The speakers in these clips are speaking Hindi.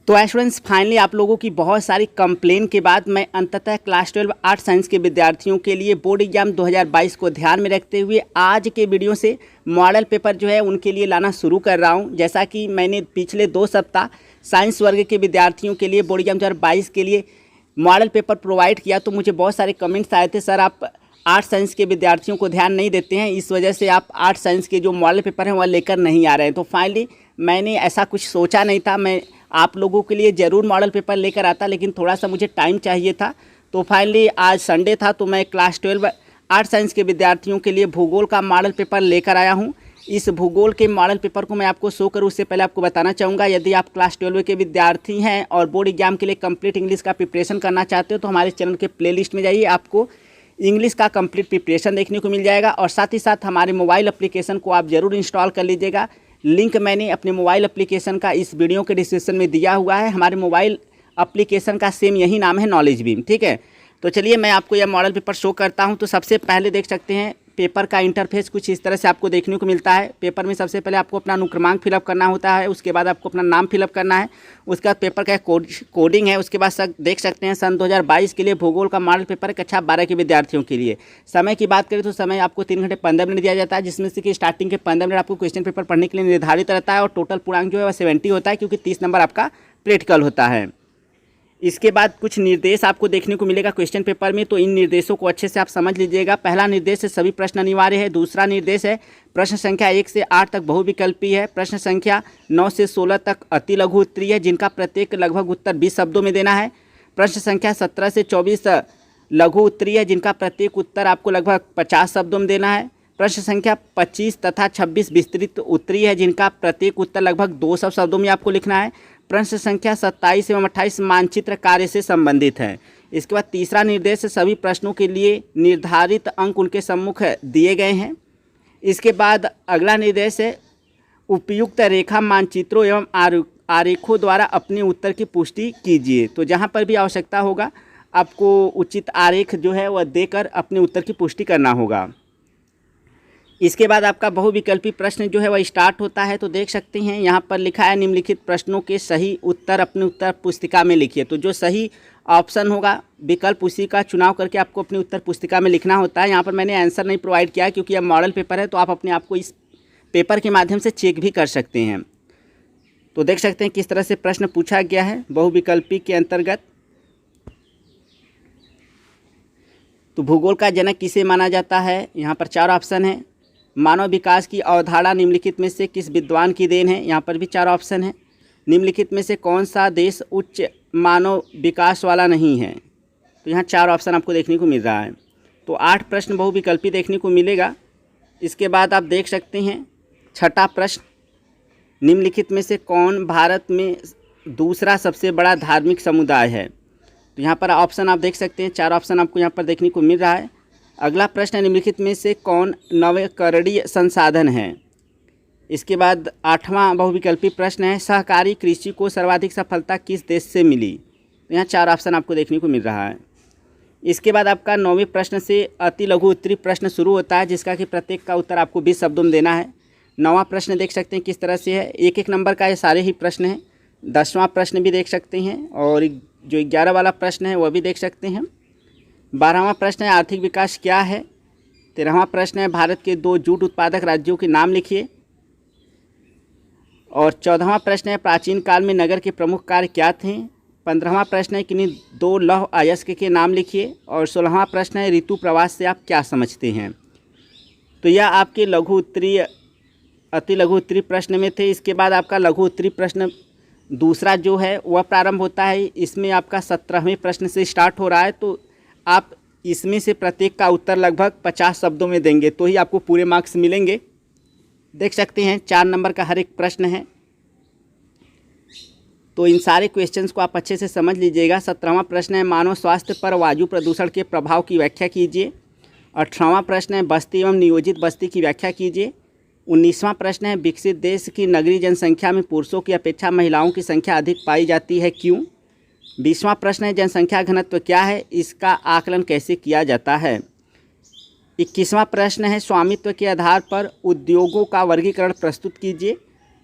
तो स्टूडेंट्स फाइनली आप लोगों की बहुत सारी कंप्लेन के बाद मैं अंततः क्लास 12 आर्ट साइंस के विद्यार्थियों के लिए बोर्ड एग्जाम 2022 को ध्यान में रखते हुए आज के वीडियो से मॉडल पेपर जो है उनके लिए लाना शुरू कर रहा हूं। जैसा कि मैंने पिछले 2 सप्ताह साइंस वर्ग के विद्यार्थियों के लिए बोर्ड एग्जाम 2022 के लिए मॉडल पेपर प्रोवाइड किया, तो मुझे बहुत सारे कमेंट्स आए थे, सर आप आर्ट साइंस के विद्यार्थियों को ध्यान नहीं देते हैं, इस वजह से आप आर्ट साइंस के जो मॉडल पेपर हैं वह लेकर नहीं आ रहे हैं। तो फाइनली मैंने ऐसा कुछ सोचा नहीं था, मैं आप लोगों के लिए ज़रूर मॉडल पेपर लेकर आता, लेकिन थोड़ा सा मुझे टाइम चाहिए था। तो फाइनली आज संडे था, तो मैं क्लास 12 आर्ट साइंस के विद्यार्थियों के लिए भूगोल का मॉडल पेपर लेकर आया हूं। इस भूगोल के मॉडल पेपर को मैं आपको शो करूं उससे पहले आपको बताना चाहूँगा, यदि आप क्लास 12 के विद्यार्थी हैं और बोर्ड एग्जाम के लिए कंप्लीट इंग्लिश का प्रिपरेशन करना चाहते हो तो हमारे चैनल के प्लेलिस्ट में जाइए, आपको इंग्लिश का कंप्लीट प्रिपरेशन देखने को मिल जाएगा। और साथ ही साथ हमारे मोबाइल एप्लीकेशन को आप ज़रूर इंस्टॉल कर लीजिएगा। लिंक मैंने अपने मोबाइल एप्लीकेशन का इस वीडियो के डिस्क्रिप्शन में दिया हुआ है। हमारे मोबाइल एप्लीकेशन का सेम यही नाम है, नॉलेज बीम, ठीक है। तो चलिए मैं आपको यह मॉडल पेपर शो करता हूं। तो सबसे पहले देख सकते हैं पेपर का इंटरफेस कुछ इस तरह से आपको देखने को मिलता है। पेपर में सबसे पहले आपको अपना अनुक्रमांक फिलअप करना होता है, उसके बाद आपको अपना नाम फिलअप करना है, उसके बाद पेपर का कोडिंग है, उसके बाद देख सकते हैं सन 2022 के लिए भूगोल का मॉडल पेपर है कक्षा 12 के विद्यार्थियों के लिए। समय की बात करें तो समय आपको 3 घंटे 15 मिनट दिया जाता है, जिसमें से कि स्टार्टिंग के 15 मिनट आपको क्वेश्चन पेपर पढ़ने के लिए निर्धारित रहता है और टोटल पूर्णांक जो है वह 70 होता है, क्योंकि 30 नंबर आपका प्रैक्टिकल होता है। इसके बाद कुछ निर्देश आपको देखने को मिलेगा क्वेश्चन पेपर में, तो इन निर्देशों को अच्छे से आप समझ लीजिएगा। पहला निर्देश है सभी प्रश्न अनिवार्य है। दूसरा निर्देश है प्रश्न संख्या 1 से 8 तक बहुविकल्पी है। प्रश्न संख्या 9 से 16 तक अति लघु उत्तरीय है, जिनका प्रत्येक लगभग उत्तर 20 शब्दों में देना है। प्रश्न संख्या 17 से 24 लघु उत्तरीय है, जिनका प्रत्येक उत्तर आपको लगभग 50 शब्दों में देना है। प्रश्न संख्या 25 तथा 26 विस्तृत उत्तरीय है, जिनका प्रत्येक उत्तर लगभग 200 शब्दों में आपको लिखना है। प्रश्न संख्या 27 एवं 28 मानचित्र कार्य से संबंधित है। इसके बाद तीसरा निर्देश सभी प्रश्नों के लिए निर्धारित अंक उनके सम्मुख दिए गए हैं। इसके बाद अगला निर्देश है उपयुक्त रेखा मानचित्रों एवं आरेखों द्वारा अपने उत्तर की पुष्टि कीजिए। तो जहाँ पर भी आवश्यकता होगा आपको उचित आरेख जो है वह देकर अपने उत्तर की पुष्टि करना होगा। इसके बाद आपका बहुविकल्पी प्रश्न जो है वह स्टार्ट होता है। तो देख सकते हैं यहाँ पर लिखा है निम्नलिखित प्रश्नों के सही उत्तर अपने उत्तर पुस्तिका में लिखिए। तो जो सही ऑप्शन होगा विकल्प उसी का चुनाव करके आपको अपनी उत्तर पुस्तिका में लिखना होता है। यहाँ पर मैंने आंसर नहीं प्रोवाइड किया क्योंकि यह मॉडल पेपर है, तो आप अपने आप को इस पेपर के माध्यम से चेक भी कर सकते हैं। तो देख सकते हैं किस तरह से प्रश्न पूछा गया है बहुविकल्पी के अंतर्गत। तो भूगोल का जनक किसे माना जाता है, यहाँ पर 4 ऑप्शन है। मानव विकास की अवधारणा निम्नलिखित में से किस विद्वान की देन है, यहाँ पर भी 4 ऑप्शन है। निम्नलिखित में से कौन सा देश उच्च मानव विकास वाला नहीं है, तो यहाँ 4 ऑप्शन आपको देखने को मिल रहा है। तो 8 प्रश्न बहुविकल्पी देखने को मिलेगा। इसके बाद आप देख सकते हैं छठा प्रश्न, निम्नलिखित में से कौन भारत में दूसरा सबसे बड़ा धार्मिक समुदाय है। तो यहाँ पर ऑप्शन आप देख सकते हैं, 4 ऑप्शन आपको यहाँ पर देखने को मिल रहा है। अगला प्रश्न निम्नलिखित में से कौन नवीकरणीय संसाधन है। इसके बाद 8वां बहुविकल्पी प्रश्न है सहकारी कृषि को सर्वाधिक सफलता किस देश से मिली। तो यहाँ 4 ऑप्शन आपको देखने को मिल रहा है। इसके बाद आपका 9वें प्रश्न से अति लघु उत्तरी प्रश्न शुरू होता है, जिसका कि प्रत्येक का उत्तर आपको 20 शब्दों में देना है। 9वां प्रश्न देख सकते हैं किस तरह से है, 1-1 नंबर का ये सारे ही प्रश्न हैं। 10वां प्रश्न भी देख सकते हैं और जो 11 वाला प्रश्न है वह भी देख सकते हैं। 12वां प्रश्न है आर्थिक विकास क्या है। 13वां प्रश्न है भारत के 2 जूट उत्पादक राज्यों के नाम लिखिए। और 14वां प्रश्न है प्राचीन काल में नगर के प्रमुख कार्य क्या थे। 15वां प्रश्न है किन्हीं 2 लौह अयस्क के नाम लिखिए। और 16वां प्रश्न है ऋतु प्रवास से आप क्या समझते हैं। तो यह आपके लघु उत्तरीय अति लघु उत्तरी प्रश्न में थे। इसके बाद आपका लघु उत्तरी प्रश्न दूसरा जो है वह प्रारंभ होता है। इसमें आपका 17वें प्रश्न से स्टार्ट हो रहा है। तो आप इसमें से प्रत्येक का उत्तर लगभग 50 शब्दों में देंगे तो ही आपको पूरे मार्क्स मिलेंगे। देख सकते हैं 4 नंबर का हर एक प्रश्न है। तो इन सारे क्वेश्चंस को आप अच्छे से समझ लीजिएगा। 17वां प्रश्न है मानव स्वास्थ्य पर वायु प्रदूषण के प्रभाव की व्याख्या कीजिए। 18वां प्रश्न है बस्ती एवं नियोजित बस्ती की व्याख्या कीजिए। 19वां प्रश्न है विकसित देश की नगरीय जनसंख्या में पुरुषों की अपेक्षा महिलाओं की संख्या अधिक पाई जाती है, क्यों। 20वां प्रश्न है जनसंख्या घनत्व क्या है, इसका आकलन कैसे किया जाता है। 21वां प्रश्न है स्वामित्व के आधार पर उद्योगों का वर्गीकरण प्रस्तुत कीजिए।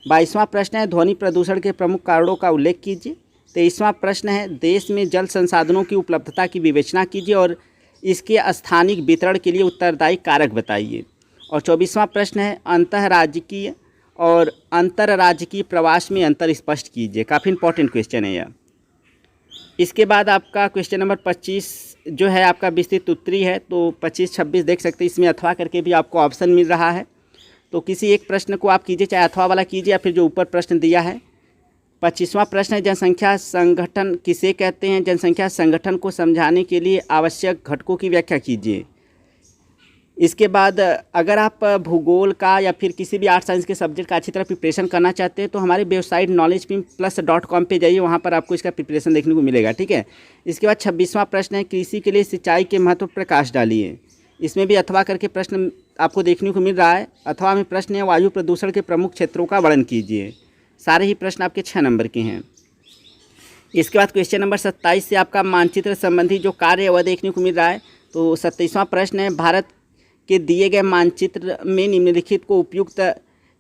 22वां प्रश्न है ध्वनि प्रदूषण के प्रमुख कारणों का उल्लेख कीजिए। 23वां प्रश्न है, देश में जल संसाधनों की उपलब्धता की विवेचना कीजिए और इसके स्थानिक वितरण के लिए उत्तरदायी कारक बताइए। और 24वां प्रश्न है, अंतर्राज्यीय और अंतर्राज्यीय प्रवास में अंतर स्पष्ट कीजिए। काफ़ी इंपॉर्टेंट क्वेश्चन है यह। इसके बाद आपका क्वेश्चन नंबर 25 जो है आपका विस्तृत उत्तरी है, तो 25-26 देख सकते हैं। इसमें अथवा करके भी आपको ऑप्शन मिल रहा है, तो किसी एक प्रश्न को आप कीजिए, चाहे अथवा वाला कीजिए या फिर जो ऊपर प्रश्न दिया है। 25वां प्रश्न है, जनसंख्या संगठन किसे कहते हैं? जनसंख्या संगठन को समझाने के लिए आवश्यक घटकों की व्याख्या कीजिए। इसके बाद अगर आप भूगोल का या फिर किसी भी आर्ट साइंस के सब्जेक्ट का अच्छी तरह प्रिपरेशन करना चाहते हैं तो हमारी वेबसाइट knowledgebeamplus.com पे जाइए, वहाँ पर आपको इसका प्रिपरेशन देखने को मिलेगा, ठीक है। इसके बाद 26वां प्रश्न है, कृषि के लिए सिंचाई के महत्व पर प्रकाश डालिए। इसमें भी अथवा करके प्रश्न आपको देखने को मिल रहा है। अथवा में प्रश्न है, वायु प्रदूषण के प्रमुख क्षेत्रों का वर्णन कीजिए। सारे ही प्रश्न आपके 6 नंबर के हैं। इसके बाद क्वेश्चन नंबर 27 से आपका मानचित्र संबंधी जो कार्य है वह देखने को मिल रहा है। तो 27वां प्रश्न है, भारत के दिए गए मानचित्र में निम्नलिखित को उपयुक्त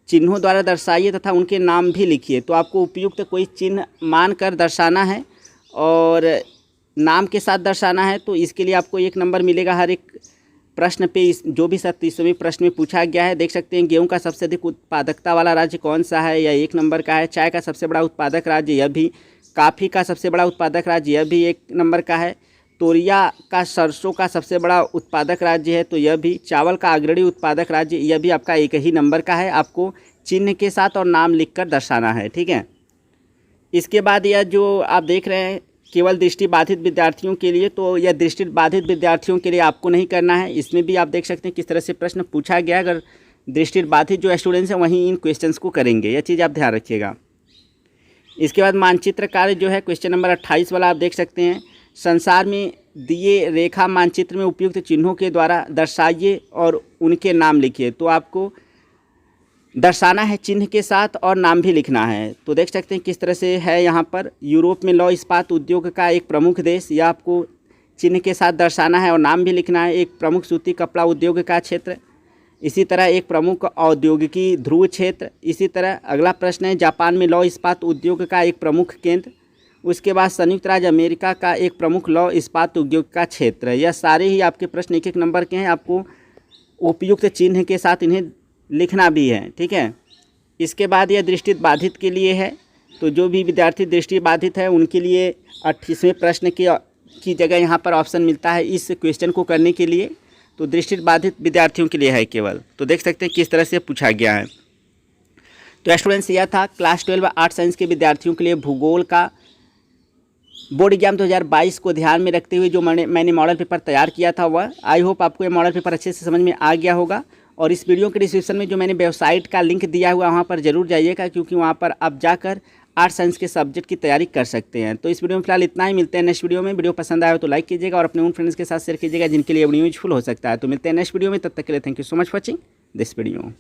चिन्हों द्वारा दर्शाइए तथा उनके नाम भी लिखिए। तो आपको उपयुक्त कोई चिन्ह मानकर दर्शाना है और नाम के साथ दर्शाना है। तो इसके लिए आपको 1 नंबर मिलेगा हर एक प्रश्न पे। इस जो भी 37वें प्रश्न में पूछा गया है, देख सकते हैं गेहूं का सबसे अधिक उत्पादकता वाला राज्य कौन सा है, या 1 नंबर का है। चाय का सबसे बड़ा उत्पादक राज्य, यह भी। काफ़ी का सबसे बड़ा उत्पादक राज्य, यह भी 1 नंबर का है। तोरिया का सरसों का सबसे बड़ा उत्पादक राज्य है, तो यह भी। चावल का अग्रणी उत्पादक राज्य, यह भी आपका 1 ही नंबर का है। आपको चिन्ह के साथ और नाम लिखकर दर्शाना है, ठीक है। इसके बाद यह जो आप देख रहे हैं केवल दृष्टिबाधित विद्यार्थियों के लिए, तो यह दृष्टिबाधित विद्यार्थियों के लिए आपको नहीं करना है। इसमें भी आप देख सकते हैं किस तरह से प्रश्न पूछा गया। अगर दृष्टिबाधित जो स्टूडेंट्स हैं वहीं इन क्वेश्चंस को करेंगे, यह चीज़ आप ध्यान रखिएगा। इसके बाद मानचित्र कार्य जो है क्वेश्चन नंबर 28 वाला आप देख सकते हैं, संसार में दिए रेखा मानचित्र में उपयुक्त चिन्हों के द्वारा दर्शाइए और उनके नाम लिखिए। तो आपको दर्शाना है चिन्ह के साथ और नाम भी लिखना है। तो देख सकते हैं किस तरह से है यहाँ पर। यूरोप में लौह इस्पात उद्योग का एक प्रमुख देश, यह आपको चिन्ह के साथ दर्शाना है और नाम भी लिखना है। एक प्रमुख सूती कपड़ा उद्योग का क्षेत्र, इसी तरह एक प्रमुख औद्योगिकी ध्रुव क्षेत्र। इसी तरह अगला प्रश्न है, जापान में लौह इस्पात उद्योग का एक प्रमुख केंद्र। उसके बाद संयुक्त राज्य अमेरिका का एक प्रमुख लौह इस्पात उद्योग का क्षेत्र। यह सारे ही आपके प्रश्न 1-1 नंबर के हैं। आपको उपयुक्त चिन्ह के साथ इन्हें लिखना भी है, ठीक है। इसके बाद यह दृष्टिबाधित के लिए है, तो जो भी विद्यार्थी दृष्टिबाधित है उनके लिए 28वें प्रश्न की जगह यहाँ पर ऑप्शन मिलता है इस क्वेश्चन को करने के लिए। तो दृष्टिबाधित विद्यार्थियों के लिए है केवल। तो देख सकते हैं किस तरह से पूछा गया है। तो स्टूडेंट्स, यह था क्लास 12 आर्ट साइंस के विद्यार्थियों के लिए भूगोल का बोर्ड एग्जाम 2022 को ध्यान में रखते हुए जो मैंने मॉडल पेपर तैयार किया था वह। आई होप आपको ये मॉडल पेपर अच्छे से समझ में आ गया होगा। और इस वीडियो के डिस्क्रिप्शन में जो मैंने वेबसाइट का लिंक दिया हुआ वहाँ पर जरूर जाइएगा, क्योंकि वहाँ पर आप जाकर आर्ट साइंस के सब्जेक्ट की तैयारी कर सकते हैं। तो इस वीडियो में फिलहाल इतना ही। मिलते हैं नेक्स्ट वीडियो में। वीडियो पसंद आया हो तो लाइक कीजिएगा और अपने उन फ्रेंड्स के साथ शेयर कीजिएगा जिनके लिए वीडियो यूजफुल हो सकता है। तो मिलते हैं नेक्स्ट वीडियो में, तब तक के लिए thank you so much for watching this video.